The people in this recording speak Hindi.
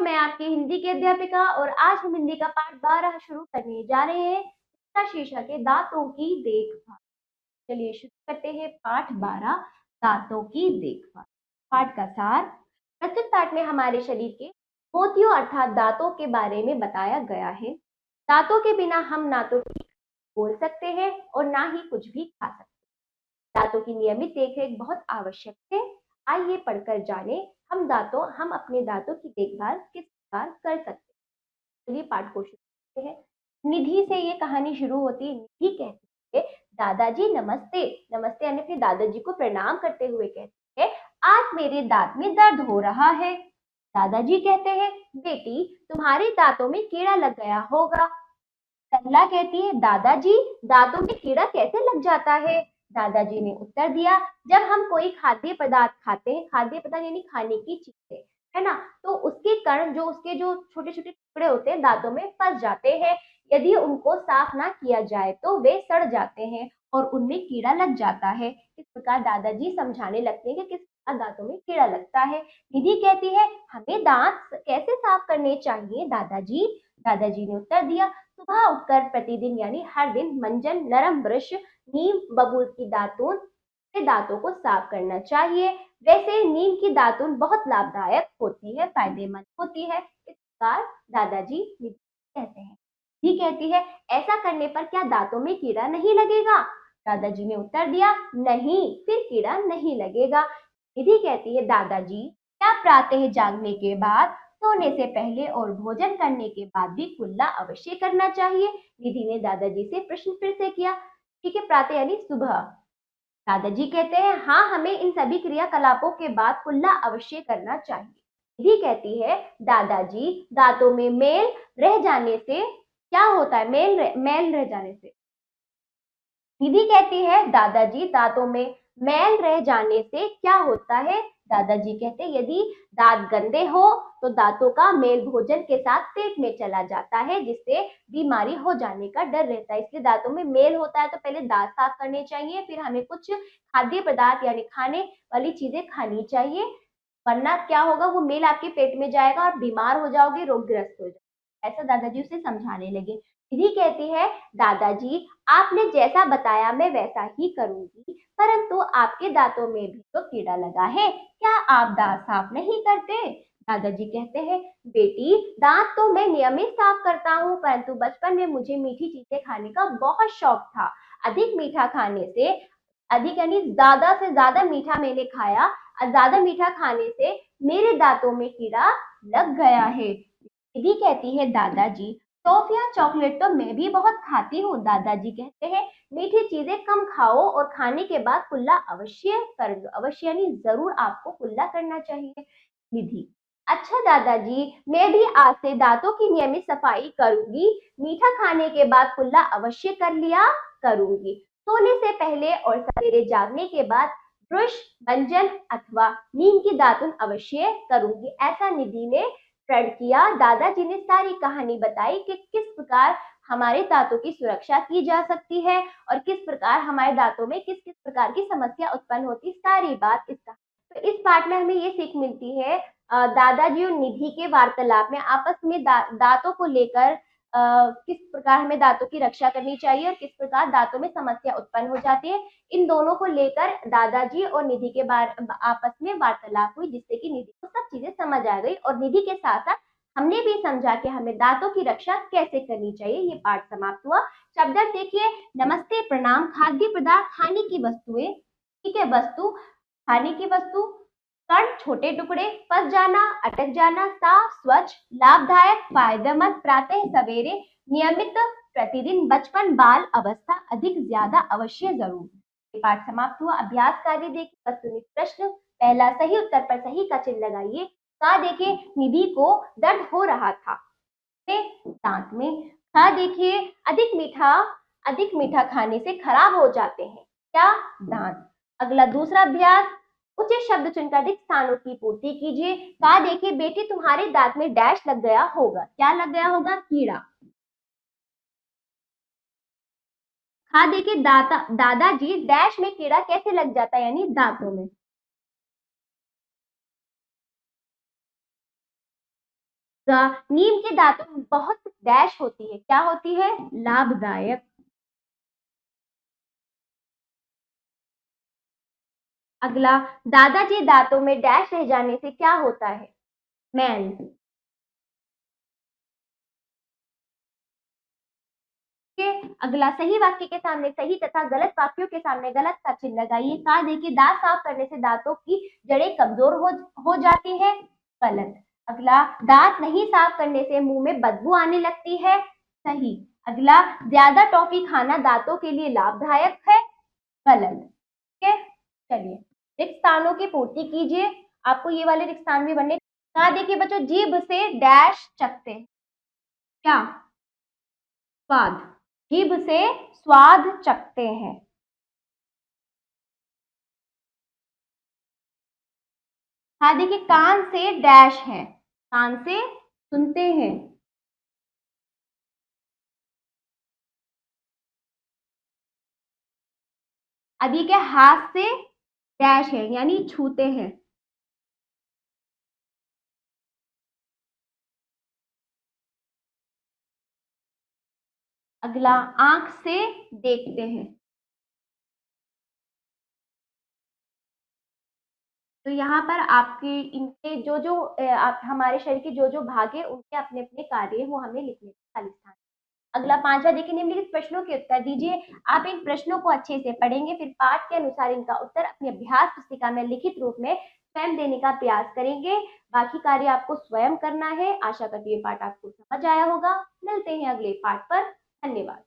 मैं आपकी हिंदी की अध्यापिका और आज हम हिंदी का पाठ 12 शुरू करने जा रहे हैं। इसका शीर्षक है दांतों की देखभाल। चलिए शुरू करते हैं पाठ 12 दांतों की देखभाल। पाठ का सार। प्रस्तुत पाठ में हमारे शरीर के मोतियों अर्थात दांतों के बारे में बताया गया है। दांतों के बिना हम ना तो बोल सकते हैं और ना ही कुछ भी खा सकते हैं। दांतों की नियमित देखरेख बहुत आवश्यक है। आइए पढ़कर जाने हम अपने दांतों की देखभाल किस प्रकार कर सकते हैं। चलिए पाठ को शुरू करते हैं। निधि से ये कहानी शुरू होती है। निधि कहती है, दादाजी नमस्ते। नमस्ते यानी अपने दादाजी को प्रणाम करते हुए कहती है, आज मेरे दांत में दर्द हो रहा है। दादाजी कहते हैं, बेटी तुम्हारे दांतों में कीड़ा लग गया होगा। सरला कहती है, दादाजी दांतों में कीड़ा कैसे लग जाता है। दादाजी ने उत्तर दिया, जब हम कोई खाद्य पदार्थ खाते हैं, खाद्य पदार्थ यानी खाने की चीजें, है ना, तो उसके कण उसके जो छोटे छोटे टुकड़े होते हैं दांतों में फंस जाते हैं। यदि उनको साफ ना किया जाए तो वे सड़ जाते हैं और उनमें कीड़ा लग जाता है। इस प्रकार दादाजी समझाने लगते हैं कि किस प्रकार दांतों में कीड़ा लगता है। निधि कहती है, हमें दांत कैसे साफ करने चाहिए दादाजी। दादाजी ने उत्तर दिया, सुबह उठकर प्रतिदिन यानी हर दिन मंजन, नरम ब्रश, नीम, बबूल की दातुन से दांतों को साफ करना चाहिए। वैसे नीम की दातुन बहुत लाभदायक होती है, फायदेमंद होती है। इस प्रकार दादाजी कहते हैं। निधि कहती है, ऐसा करने पर क्या दांतों में कीड़ा नहीं लगेगा। दादाजी ने उत्तर दिया, नहीं, फिर कीड़ा नहीं लगेगा। निधि कहती है, दादाजी क्या प्रातः जागने के बाद, सोने से पहले और भोजन करने के बाद भी कुल्ला अवश्य करना चाहिए। निधि ने दादाजी से प्रश्न फिर से किया। ठीक है, प्रातः यानी सुबह। दादाजी कहते हैं, हाँ, हमें इन सभी क्रियाकलापों के बाद कुल्ला अवश्य करना चाहिए। निधि कहती है, दादाजी दांतों में मेल रह जाने से क्या होता है। मेल रह जाने से। निधि कहती है, दादाजी दांतों में मैल रह जाने से क्या होता है। दादाजी कहते हैं, यदि दांत गंदे हो तो दांतों का मेल भोजन के साथ पेट में चला जाता है, जिससे बीमारी हो जाने का डर रहता है। इसलिए दांतों में मेल होता है तो पहले दांत साफ करने चाहिए, फिर हमें कुछ खाद्य पदार्थ यानी खाने वाली चीजें खानी चाहिए, वरना क्या होगा, वो मेल आपके पेट में जाएगा और बीमार हो जाओगे, रोगग्रस्त हो जाओगे। ऐसा दादाजी उसे समझाने लगे। निधि कहती है, दादाजी आपने जैसा बताया मैं वैसा ही करूंगी, परंतु आपके दांतों में भी तो कीड़ा लगा है, क्या आप दांत साफ नहीं करते। दादाजी कहते हैं, बेटी दांत तो मैं नियमित साफ करता हूँ, परंतु बचपन में मुझे मीठी चीजें खाने का बहुत शौक था। अधिक मीठा खाने से, अधिक यानी ज्यादा से ज्यादा मीठा मैंने खाया और ज्यादा मीठा खाने से मेरे दांतों में कीड़ा लग गया है। दीदी कहती है, दादाजी टॉफियां चॉकलेट तो मैं भी बहुत खाती हूँ। दादाजी कहते हैं, मीठी चीजें कम खाओ और खाने के बाद कुल्ला अवश्य कर लो। अवश्य यानी जरूर आपको कुल्ला करना चाहिए। निधि, अच्छा दादाजी, मैं भी आज से दांतों की नियमित सफाई करूंगी। मीठा खाने के बाद कुल्ला अवश्य कर लिया करूंगी। सोने से पहले और सवेरे जागने के बाद ब्रश, मंजन अथवा नीम की दातुन अवश्य करूंगी। ऐसा निधि ने प्रण किया। दादाजी ने सारी कहानी बताई कि किस प्रकार हमारे दांतों की सुरक्षा की जा सकती है और किस प्रकार हमारे दांतों में किस किस प्रकार की समस्या उत्पन्न होती, सारी बात इसका। तो इस पाठ में हमें ये सीख मिलती है, दादाजी और निधि के वार्तालाप में आपस में दांतों को लेकर किस प्रकार हमें दांतों की रक्षा करनी चाहिए और किस प्रकार दांतों में समस्या उत्पन्न हो जाती है। इन दोनों को लेकर दादाजी और निधि के आपस में वार्तालाप हुई, जिससे कि निधि को सब चीजें समझ आ गई और निधि के साथ साथ हमने भी समझा कि हमें दांतों की रक्षा कैसे करनी चाहिए। ये पाठ समाप्त हुआ। शब्दार्थ देखिए, नमस्ते, प्रणाम, खाद्य पदार्थ, खाने की वस्तुएं। ठीक है, वस्तु खाने की वस्तु, कण छोटे टुकड़े, फंस जाना, अटक जाना, साफ स्वच्छ, लाभदायक, फायदेमंद, प्रातः सवेरे, नियमित, प्रतिदिन, बचपन, बाल अवस्था, अधिक, ज्यादा, अवश्य, जरूर। ये पाठ समाप्त हुआ। अभ्यास कार्य देखिए, वस्तुनिष्ठ प्रश्न। पहला सही उत्तर पर सही का चिन्ह लगाइए। का देखिए, निधि को दर्द हो रहा था दांत में। का देखिए, अधिक मीठा खाने से खराब हो जाते हैं क्या, दांत। अगला दूसरा अभ्यास, उचित शब्द चुनकर रिक्त स्थानों की पूर्ति कीजिए। का देखिए, बेटी तुम्हारे दांत में डैश लग गया होगा। क्या लग गया होगा, कीड़ा। खा देखिए, दादाजी डैश में कीड़ा कैसे लग जाता है, यानी दांतों में। नीम के दांतों में बहुत डैश होती है, क्या होती है? लाभदायक। अगला, दादाजी दांतों में डैश रह जाने से क्या होता है? मैल। अगला, सही वाक्य के सामने सही तथा गलत वाक्यों के सामने गलत का चिन्ह लगाइए। कहा देखिए, दांत साफ करने से दांतों की जड़ें कमजोर हो जाती है, गलत। अगला, दांत नहीं साफ करने से मुंह में बदबू आने लगती है, सही। अगला, ज्यादा टॉफी खाना दांतों के लिए लाभदायक है, गलत। ठीक है, चलिए रिक्त स्थानों की पूर्ति कीजिए। आपको ये वाले रिक्त स्थान भी बनने। कहा देखिए बच्चों, जीभ से डैश चखते हैं, क्या? स्वाद। जीभ से स्वाद चखते हैं। हाँ देखिए, कान से डैश है, कान से सुनते हैं। अब ये क्या, हाथ से डैश है यानी छूते हैं। अगला, आंख से देखते हैं। तो यहाँ पर आपके इनके जो जो आप हमारे शरीर के जो जो भाग है उनके अपने अपने कार्य वो हमें लिखने का खाली स्थान। अगला, पांचवा देखिए, निम्नलिखित प्रश्नों के उत्तर दीजिए। आप इन प्रश्नों को अच्छे से पढ़ेंगे, फिर पाठ के अनुसार इनका उत्तर अपनी अभ्यास पुस्तिका में लिखित रूप में स्वयं देने का प्रयास करेंगे। बाकी कार्य आपको स्वयं करना है। आशा करती हूँ ये पाठ आपको समझ आया होगा। मिलते हैं अगले पाठ पर। धन्यवाद।